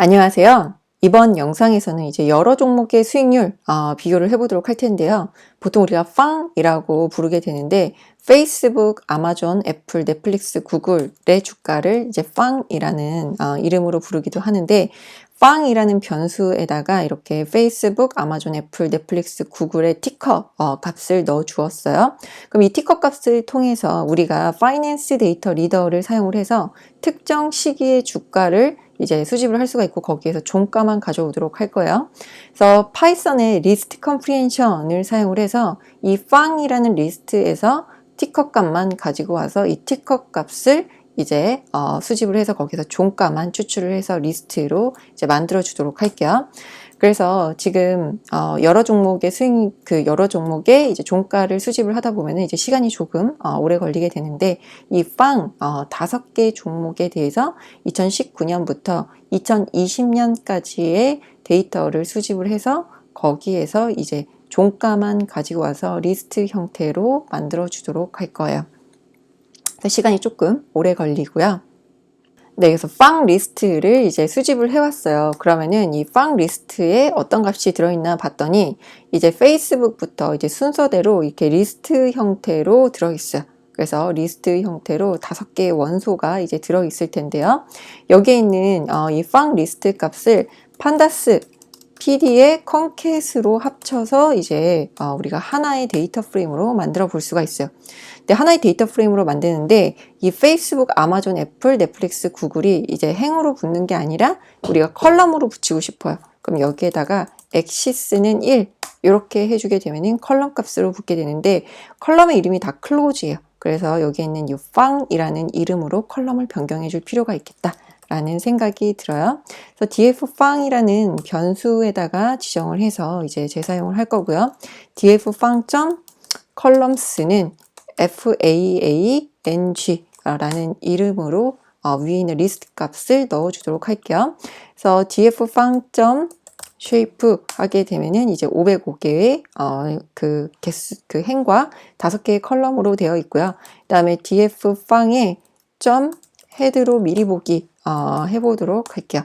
안녕하세요. 이번 영상에서는 이제 여러 종목의 수익률 비교를 해보도록 할 텐데요. 보통 우리가 팡이라고 부르게 되는데 페이스북, 아마존, 애플, 넷플릭스, 구글의 주가를 이제 팡이라는 이름으로 부르기도 하는데 팡이라는 변수에다가 이렇게 페이스북, 아마존, 애플, 넷플릭스, 구글의 티커 값을 넣어 주었어요. 그럼 이 티커 값을 통해서 우리가 파이낸스 데이터 리더를 사용을 해서 특정 시기의 주가를 이제 수집을 할 수가 있고 거기에서 종가만 가져오도록 할 거예요. 그래서 파이썬의 리스트 컴프리헨션을 사용을 해서 이 팡이라는 리스트에서 티커 값만 가지고 와서 이 티커 값을 이제 수집을 해서 거기서 종가만 추출을 해서 리스트로 이제 만들어 주도록 할게요. 그래서 지금 여러 종목의 여러 종목의 이제 종가를 수집을 하다 보면은 이제 시간이 조금 오래 걸리게 되는데 이 팡 5개 종목에 대해서 2019년부터 2020년까지의 데이터를 수집을 해서 거기에서 이제 종가만 가지고 와서 리스트 형태로 만들어 주도록 할 거예요. 시간이 조금 오래 걸리고요. 네, 그래서 팡 리스트를 이제 수집을 해왔어요. 그러면은 이 팡 리스트에 어떤 값이 들어있나 봤더니 이제 페이스북부터 이제 순서대로 이렇게 리스트 형태로 들어있어요. 그래서 리스트 형태로 5개의 원소가 이제 들어있을 텐데요. 여기에 있는 이 팡 리스트 값을 판다스 PD의 컨캣으로 합쳐서 이제 우리가 하나의 데이터 프레임으로 만들어 볼 수가 있어요. 근데 하나의 데이터 프레임으로 만드는데 이 페이스북, 아마존, 애플, 넷플릭스, 구글이 이제 행으로 붙는 게 아니라 우리가 컬럼으로 붙이고 싶어요. 그럼 여기에다가 엑시스는 1 이렇게 해주게 되면은 컬럼 값으로 붙게 되는데 컬럼의 이름이 다 클로즈예요. 그래서 여기에 있는 이 팡이라는 이름으로 컬럼을 변경해 줄 필요가 있겠다. 라는 생각이 들어요. 그래서 df-팡이라는 변수에다가 지정을 해서 이제 재사용을 할 거고요. df-팡.columns는 FAANG 라는 이름으로 위에 있는 리스트 값을 넣어 주도록 할게요. 그래서 df-팡.shape 하게 되면은 이제 505개의 그 행과 5개의 컬럼으로 되어 있고요. 그 다음에 df-팡의 헤드로 미리 보기 해보도록 할게요.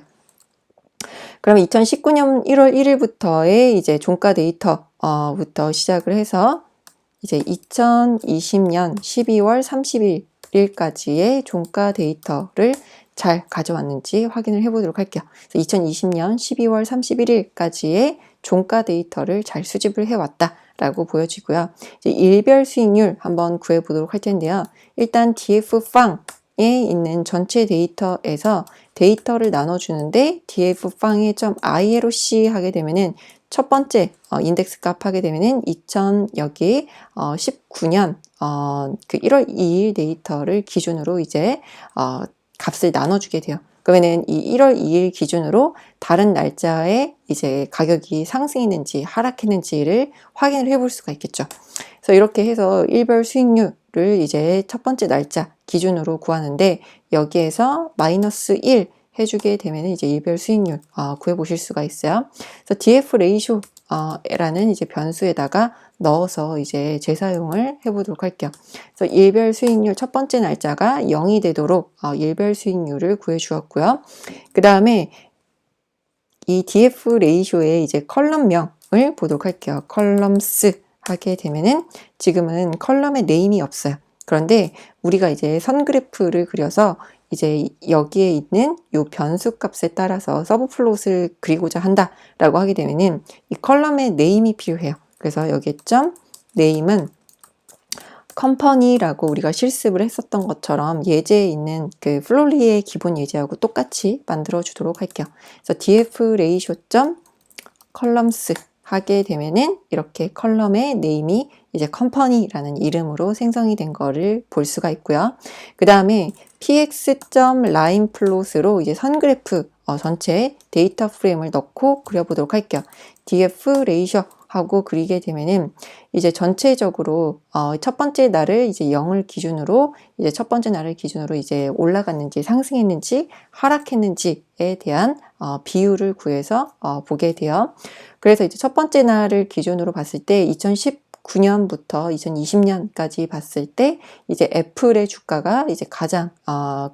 그럼 2019년 1월 1일부터의 이제 종가 데이터부터 시작을 해서 이제 2020년 12월 31일까지의 종가 데이터를 잘 가져왔는지 확인을 해보도록 할게요. 2020년 12월 31일까지의 종가 데이터를 잘 수집을 해왔다라고 보여지고요. 이제 일별 수익률 한번 구해보도록 할 텐데요. 일단 df-팡 에 있는 전체 데이터에서 데이터를 나눠주는데 df-팡의 .ioc 하게 되면은 첫 번째 인덱스 값 하게 되면은 2019년 그 1월 2일 데이터를 기준으로 이제 값을 나눠주게 돼요. 그러면은 이 1월 2일 기준으로 다른 날짜에 이제 가격이 상승했는지 하락했는지를 확인을 해볼 수가 있겠죠. 그래서 이렇게 해서 일별 수익률을 이제 첫 번째 날짜 기준으로 구하는데 여기에서 마이너스 1 해주게 되면 이제 일별 수익률 구해보실 수가 있어요. 그래서 df 레이쇼 라는 이제 변수에다가 넣어서 이제 재사용을 해보도록 할게요. 그래서 일별 수익률 첫 번째 날짜가 0이 되도록 일별 수익률을 구해 주었고요. 그 다음에 이 df 레이쇼의 이제 컬럼명을 보도록 할게요. 컬럼스 하게 되면은 지금은 컬럼에 네임이 없어요. 그런데 우리가 이제 선 그래프를 그려서 이제 여기에 있는 요 변수 값에 따라서 서브플롯을 그리고자 한다라고 하게 되면은 이 컬럼에 네임이 필요해요. 그래서 여기에 네임은 컴퍼니라고 우리가 실습을 했었던 것처럼 예제에 있는 그 플로리의 기본 예제하고 똑같이 만들어 주도록 할게요. 그래서 df 레이쇼 컬럼스 하게 되면은 이렇게 컬럼의 네임이 이제 컴퍼니라는 이름으로 생성이 된 거를 볼 수가 있고요. 그 다음에 px.line 플롯으로 이제 선 그래프 전체 데이터 프레임을 넣고 그려보도록 할게요. df 레이쇼 하고 그리게 되면은 이제 전체적으로 첫 번째 날을 이제 0을 기준으로 이제 첫 번째 날을 기준으로 이제 올라갔는지 상승했는지 하락했는지에 대한 비율을 구해서 보게 돼요. 그래서 이제 첫 번째 날을 기준으로 봤을 때 2019 2019년부터 2020년까지 봤을 때 이제 애플의 주가가 이제 가장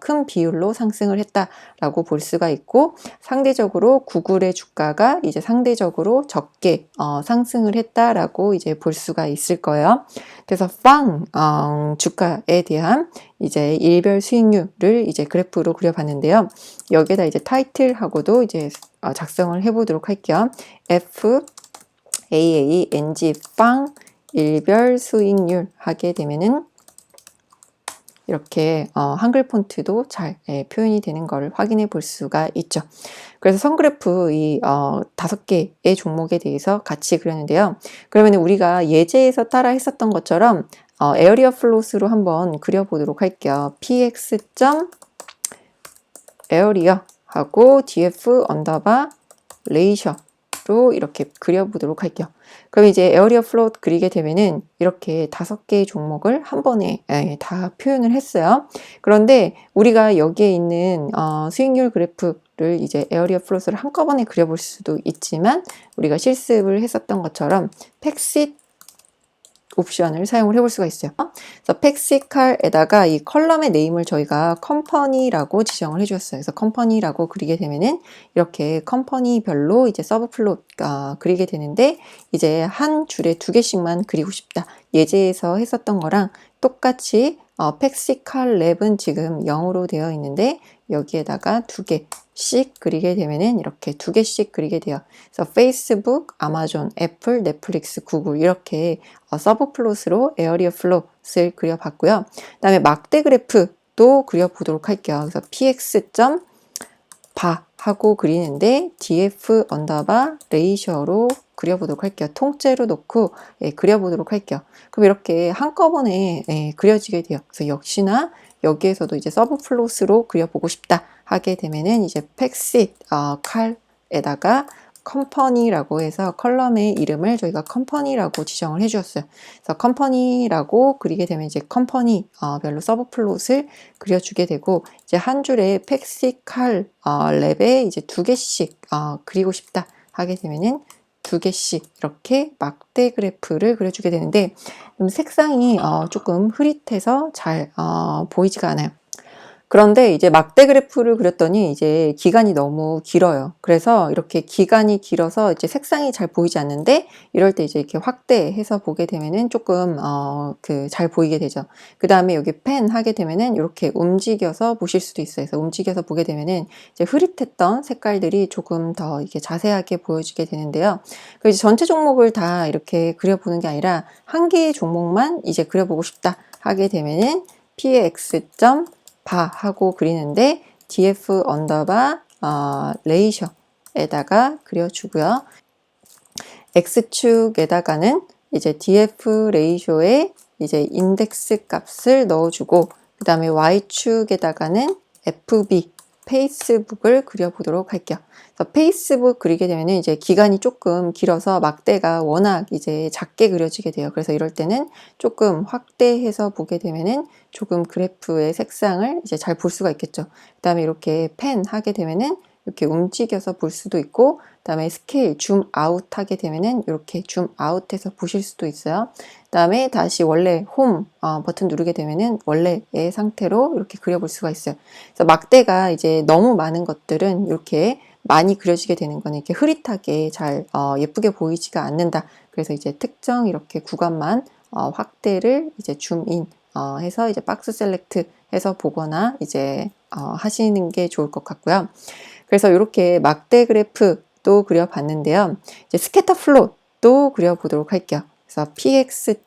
큰 비율로 상승을 했다라고 볼 수가 있고, 상대적으로 구글의 주가가 이제 상대적으로 적게 상승을 했다라고 이제 볼 수가 있을 거예요. 그래서 빵 주가에 대한 이제 일별 수익률을 이제 그래프로 그려봤는데요. 여기에다 이제 타이틀하고도 이제 작성을 해보도록 할게요. FAANG 빵 일별 수익률 하게 되면은 이렇게 한글 폰트도 잘 표현이 되는 것을 확인해 볼 수가 있죠. 그래서 선그래프 이 5개의 종목에 대해서 같이 그렸는데요. 그러면 우리가 예제에서 따라 했었던 것처럼 에어리어 플롯으로 한번 그려보도록 할게요. px. 에어리어 하고 df 언더바 레이셔로 이렇게 그려보도록 할게요. 그럼 이제 에어리어 플롯 그리게 되면은 이렇게 5개의 종목을 한 번에 다 표현을 했어요. 그런데 우리가 여기에 있는 수익률 그래프를 이제 에어리어 플롯을 한꺼번에 그려볼 수도 있지만, 우리가 실습을 했었던 것처럼 팩싯 옵션을 사용을 해볼 수가 있어요. 그래서 팩시칼에다가 이 컬럼의 네임을 저희가 컴퍼니라고 지정을 해주었어요. 그래서 컴퍼니라고 그리게 되면은 이렇게 컴퍼니별로 이제 서브 플롯 그리게 되는데, 이제 한 줄에 2개씩만 그리고 싶다. 예제에서 했었던 거랑 똑같이 팩시칼 랩은 지금 0으로 되어 있는데 여기에다가 2개씩 그리게 되면은 이렇게 2개씩 그리게 돼요. 그래서 페이스북, 아마존, 애플, 넷플릭스, 구글 이렇게 서브 플롯으로 에어리어 플롯을 그려봤고요. 그 다음에 막대 그래프도 그려보도록 할게요. 그래서 px. 바 하고 그리는데 df 언더바 레이셔로 그려보도록 할게요. 통째로 놓고 그려보도록 할게요. 그럼 이렇게 한꺼번에 그려지게 돼요. 그래서 역시나 여기에서도 이제 서브 플롯으로 그려보고 싶다 하게 되면은 이제 팩싯 칼에다가 컴퍼니라고 해서 컬럼의 이름을 저희가 컴퍼니라고 지정을 해주었어요. 그래서 컴퍼니라고 그리게 되면 이제 컴퍼니 별로 서브 플롯을 그려주게 되고, 이제 한 줄에 팩시 칼 랩에 이제 2개씩 그리고 싶다 하게 되면은 2개씩 이렇게 막대 그래프를 그려주게 되는데, 색상이 조금 흐릿해서 잘 보이지가 않아요. 그런데 이제 막대 그래프를 그렸더니 이제 기간이 너무 길어요. 그래서 이렇게 기간이 길어서 이제 색상이 잘 보이지 않는데, 이럴 때 이제 이렇게 확대해서 보게 되면은 조금 잘 보이게 되죠. 그 다음에 여기 펜 하게 되면은 이렇게 움직여서 보실 수도 있어요. 그래서 움직여서 보게 되면은 이제 흐릿했던 색깔들이 조금 더 이렇게 자세하게 보여지게 되는데요. 그리고 이제 전체 종목을 다 이렇게 그려보는 게 아니라 한 개의 종목만 이제 그려보고 싶다 하게 되면은 px. 바 하고 그리는데 df 언더바 레이셔에다가 그려주고요. x축에다가는 이제 df 레이쇼에 이제 인덱스 값을 넣어주고, 그 다음에 y축에다가는 fb 페이스북을 그려보도록 할게요. 그래서 페이스북 그리게 되면 이제 기간이 조금 길어서 막대가 워낙 이제 작게 그려지게 돼요. 그래서 이럴 때는 조금 확대해서 보게 되면은 조금 그래프의 색상을 이제 잘 볼 수가 있겠죠. 그 다음에 이렇게 펜 하게 되면은 이렇게 움직여서 볼 수도 있고, 그 다음에 스케일 줌 아웃 하게 되면은 이렇게 줌 아웃해서 보실 수도 있어요. 그 다음에 다시 원래 홈 버튼 누르게 되면은 원래의 상태로 이렇게 그려볼 수가 있어요. 그래서 막대가 이제 너무 많은 것들은 이렇게 많이 그려지게 되는 거는 이렇게 흐릿하게 잘 예쁘게 보이지가 않는다. 그래서 이제 특정 이렇게 구간만 확대를 이제 줌인 해서 이제 박스 셀렉트 해서 보거나 이제 하시는 게 좋을 것 같고요. 그래서 이렇게 막대 그래프도 그려봤는데요. 이제 스캐터 플롯도 그려보도록 할게요. 그래서 px.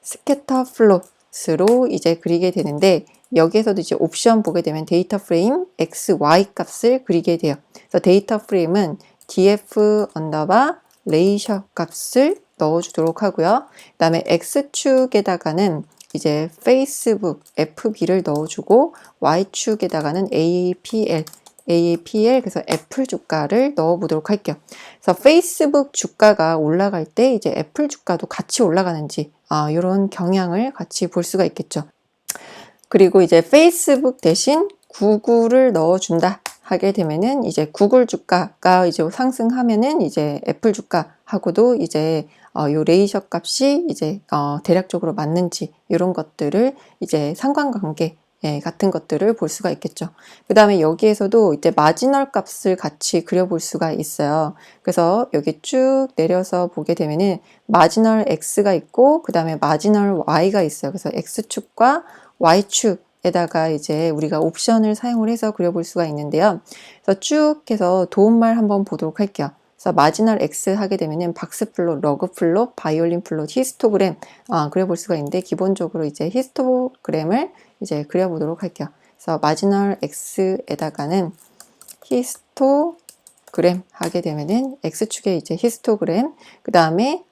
스캐터 플롯으로 이제 그리게 되는데, 여기에서도 이제 옵션 보게 되면 데이터 프레임 x, y 값을 그리게 돼요. 그래서 데이터 프레임은 df 언더바 레이셔 값을 넣어주도록 하고요. 그 다음에 x축에다가는 이제 페이스북 FB를 넣어주고, y축에다가는 AAPL 그래서 애플 주가를 넣어보도록 할게요. 그래서 페이스북 주가가 올라갈 때 이제 애플 주가도 같이 올라가는지 이런 경향을 같이 볼 수가 있겠죠. 그리고 이제 페이스북 대신 구글을 넣어준다 하게 되면은 이제 구글 주가가 이제 상승하면은 이제 애플 주가하고도 이제 요 레이셔 값이 이제 대략적으로 맞는지 이런 것들을 이제 상관관계 같은 것들을 볼 수가 있겠죠. 그 다음에 여기에서도 이제 마지널 값을 같이 그려볼 수가 있어요. 그래서 여기 쭉 내려서 보게 되면은 마지널 x가 있고 그 다음에 마지널 y가 있어요. 그래서 x축과 y축에다가 이제 우리가 옵션을 사용을 해서 그려볼 수가 있는데요. 그래서 쭉 해서 도움말 한번 보도록 할게요. 그래서 마지널 x 하게 되면은 박스 플롯, 러그 플롯, 바이올린 플롯, 히스토그램 그려볼 수가 있는데 기본적으로 이제 히스토그램을 이제 그려보도록 할게요. 그래서 마지널 x에다가는 히스토그램 하게 되면은 x축에 이제 히스토그램, 그 다음에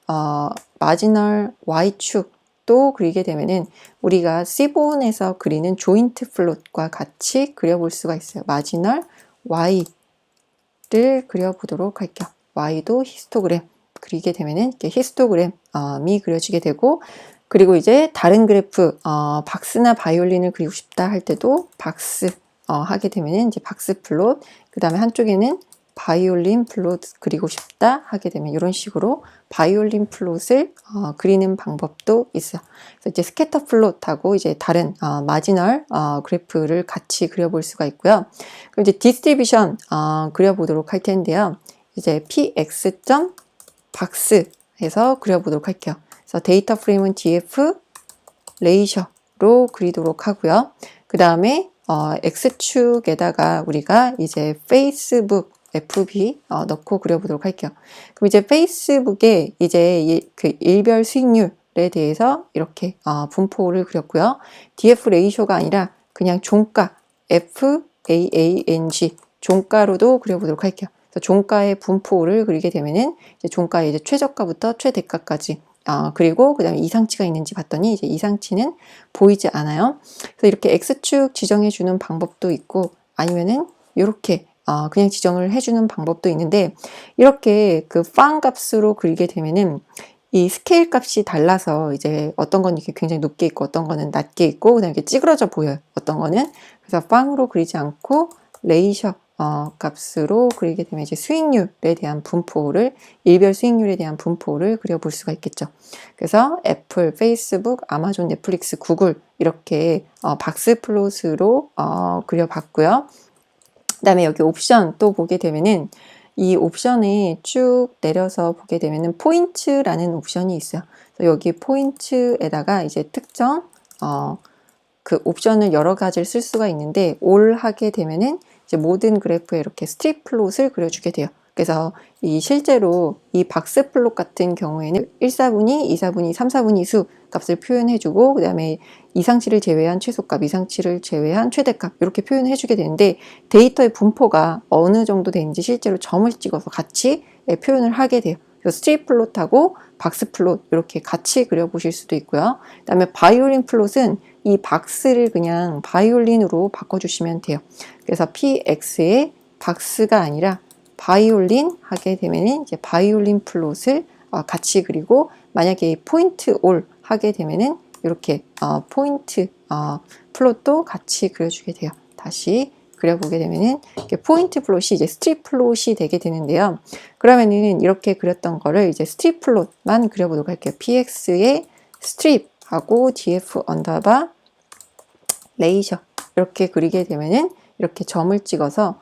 마지널 y축도 그리게 되면은 우리가 C본에서 그리는 조인트 플롯과 같이 그려볼 수가 있어요. 마지널 y를 그려보도록 할게요. y도 히스토그램 그리게 되면은 이렇게 히스토그램이 그려지게 되고, 그리고 이제 다른 그래프 박스나 바이올린을 그리고 싶다 할 때도 박스 하게 되면은 이제 박스 플롯, 그 다음에 한쪽에는 바이올린 플롯 그리고 싶다 하게 되면 이런 식으로 바이올린 플롯을 그리는 방법도 있어요. 그래서 이제 스캐터 플롯하고 이제 다른 마지널 그래프를 같이 그려볼 수가 있고요. 그럼 이제 디스트리뷰션 그려보도록 할 텐데요. 이제 px. 박스 해서 그려보도록 할게요. 그래서 데이터 프레임은 df 레이셔로 그리도록 하고요. 그 다음에 x축에다가 우리가 이제 페이스북 fb 넣고 그려보도록 할게요. 그럼 이제 페이스북에 이제 그 일별 수익률에 대해서 이렇게 분포를 그렸고요. df 레이셔가 아니라 그냥 종가 FAANG 종가로도 그려보도록 할게요. 그래서 종가의 분포를 그리게 되면은 이제 종가의 이제 최저가부터 최대가까지 그리고 그 다음에 이상치가 있는지 봤더니 이제 이상치는 보이지 않아요. 그래서 이렇게 x축 지정해 주는 방법도 있고 아니면은 이렇게 그냥 지정을 해주는 방법도 있는데, 이렇게 그 팡 값으로 그리게 되면은 이 스케일 값이 달라서 이제 어떤 건 이렇게 굉장히 높게 있고 어떤 거는 낮게 있고 그다음에 이렇게 찌그러져 보여요. 어떤 거는. 그래서 팡으로 그리지 않고 레이셔 값으로 그리게 되면 이제 수익률에 대한 분포를, 일별 수익률에 대한 분포를 그려볼 수가 있겠죠. 그래서 애플, 페이스북, 아마존, 넷플릭스, 구글 이렇게 박스 플롯으로 그려봤고요. 그 다음에 여기 옵션 또 보게 되면은 이 옵션에 쭉 내려서 보게 되면은 포인트라는 옵션이 있어요. 그래서 여기 포인트에다가 이제 특정 그 옵션을 여러 가지를 쓸 수가 있는데 올 하게 되면은 이제 모든 그래프에 이렇게 스트립 플롯을 그려주게 돼요. 그래서 이 실제로 이 박스 플롯 같은 경우에는 1사분위, 2사분위, 3사분위 수 값을 표현해주고 그 다음에 이상치를 제외한 최소값, 이상치를 제외한 최대값 이렇게 표현해주게 되는데, 데이터의 분포가 어느 정도 되는지 실제로 점을 찍어서 같이 표현을 하게 돼요. 그래서 스트립 플롯하고 박스 플롯 이렇게 같이 그려보실 수도 있고요. 그 다음에 바이올린 플롯은 이 박스를 그냥 바이올린으로 바꿔주시면 돼요. 그래서 px의 박스가 아니라 바이올린 하게 되면은 이제 바이올린 플롯을 같이 그리고, 만약에 포인트 올 하게 되면은 이렇게 포인트 플롯도 같이 그려주게 돼요. 다시 그려보게 되면은 이렇게 포인트 플롯이 이제 스트립 플롯이 되게 되는데요. 그러면은 이렇게 그렸던 거를 이제 스트립 플롯만 그려보도록 할게요. px의 스트립 하고 df 언더바 레이셔 이렇게 그리게 되면은 이렇게 점을 찍어서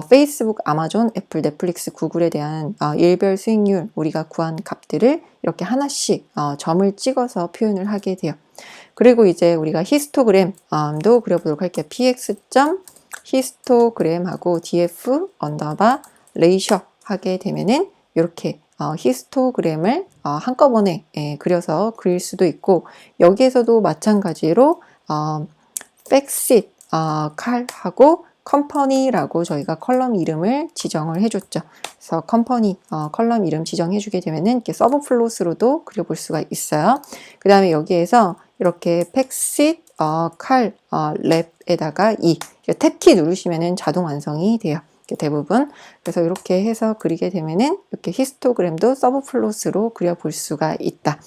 페이스북, 아마존, 애플, 넷플릭스, 구글에 대한 일별 수익률 우리가 구한 값들을 이렇게 하나씩 점을 찍어서 표현을 하게 돼요. 그리고 이제 우리가 히스토그램도 그려보도록 할게요. px. 히스토그램하고 df 언더바 레이셔 하게 되면은 이렇게 히스토그램을 한꺼번에 그려서 그릴 수도 있고, 여기에서도 마찬가지로 백시트 칼하고 컴퍼니라고 저희가 컬럼 이름을 지정을 해줬죠. 그래서 컴퍼니 컬럼 이름 지정해주게 되면은 이렇게 서브 플롯으로도 그려볼 수가 있어요. 그 다음에 여기에서 이렇게 팩시트 칼 랩에다가 탭키 누르시면은 자동 완성이 돼요. 대부분. 그래서 이렇게 해서 그리게 되면은 이렇게 히스토그램도 서브 플롯으로 그려볼 수가 있다.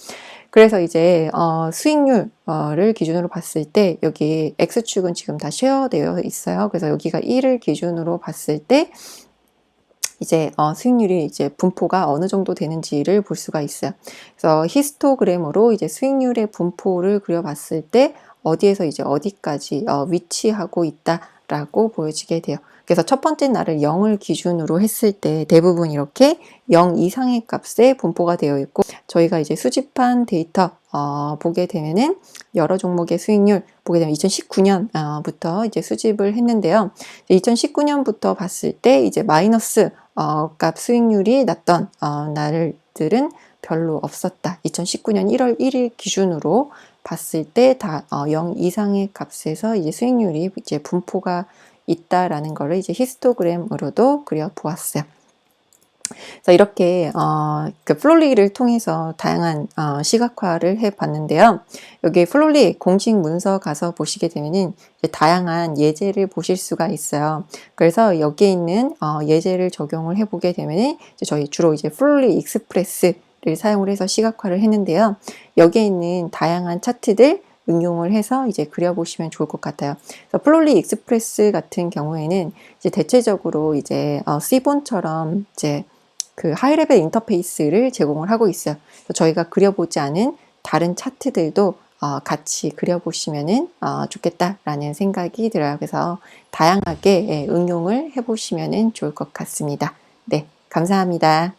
그래서 이제 수익률을 기준으로 봤을 때 여기 X축은 지금 다 쉐어되어 있어요. 그래서 여기가 1을 기준으로 봤을 때 이제 수익률이 이제 분포가 어느 정도 되는지를 볼 수가 있어요. 그래서 히스토그램으로 이제 수익률의 분포를 그려봤을 때 어디에서 이제 어디까지 위치하고 있다라고 보여지게 돼요. 그래서 첫 번째 날을 0을 기준으로 했을 때 대부분 이렇게 0 이상의 값에 분포가 되어 있고, 저희가 이제 수집한 데이터 보게 되면은 여러 종목의 수익률 보게 되면 2019년부터 이제 수집을 했는데요. 2019년부터 봤을 때 이제 마이너스 값 수익률이 났던 날들은 별로 없었다. 2019년 1월 1일 기준으로 봤을 때 다 0 이상의 값에서 이제 수익률이 이제 분포가 있다라는 거를 이제 히스토그램으로도 그려 보았어요. 그래서 이렇게 그 플롤리를 통해서 다양한 시각화를 해 봤는데요. 여기 플롤리 공식 문서 가서 보시게 되면은 다양한 예제를 보실 수가 있어요. 그래서 여기에 있는 예제를 적용을 해 보게 되면은 저희 주로 이제 플롤리 익스프레스를 사용을 해서 시각화를 했는데요. 여기에 있는 다양한 차트들 응용을 해서 이제 그려보시면 좋을 것 같아요. 플롤리 익스프레스 같은 경우에는 이제 대체적으로 이제 C본처럼 이제 그 하이레벨 인터페이스를 제공을 하고 있어요. 저희가 그려보지 않은 다른 차트들도 같이 그려보시면 좋겠다라는 생각이 들어요. 그래서 다양하게 응용을 해보시면 좋을 것 같습니다. 네, 감사합니다.